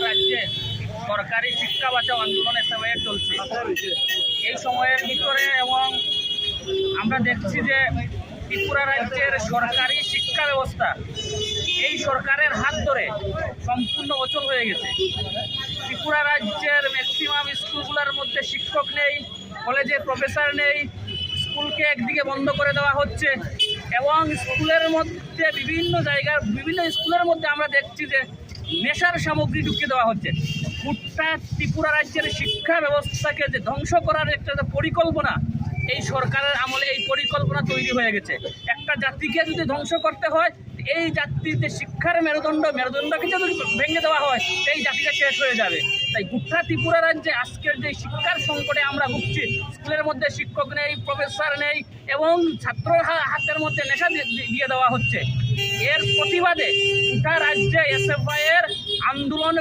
রাজ্যে সরকারি শিক্ষা বাঁচাও আন্দোলনের সময়ে চলছে। এই সময়ের ভিতরে এবং আমরা দেখছি যে ত্রিপুরা রাজ্যের সরকারি শিক্ষা ব্যবস্থা এই সরকারের হাত ধরে সম্পূর্ণ অচল হয়ে গেছে। ত্রিপুরা রাজ্যের ম্যাক্সিমাম স্কুলগুলোর মধ্যে শিক্ষক নেই, কলেজে প্রফেসর নেই, স্কুলকে একদিকে বন্ধ করে দেওয়া হচ্ছে এবং স্কুলের মধ্যে বিভিন্ন স্কুলের মধ্যে আমরা দেখছি যে নেশার সামগ্রী ঢুকিয়ে দেওয়া হচ্ছে। গোটা ত্রিপুরা রাজ্যের শিক্ষা ব্যবস্থাকে যে ধ্বংস করার একটা পরিকল্পনা এই সরকারের আমলে এই পরিকল্পনা তৈরি হয়ে গেছে। একটা জাতিকে যদি ধ্বংস করতে হয়, এই জাতির যে শিক্ষার মেরুদণ্ডকে যদি ভেঙে দেওয়া হয়, এই জাতিটা শেষ হয়ে যাবে। তাই গোটা ত্রিপুরা রাজ্যে আজকের যে শিক্ষার সংকটে আমরা ভুগছি, স্কুলের মধ্যে শিক্ষক নেই, প্রফেসর নেই এবং ছাত্রর হাতের মধ্যে নেশা দিয়ে দেওয়া হচ্ছে, এর প্রতিবাদে গোটা রাজ্যে এসএফআই এর আন্দোলন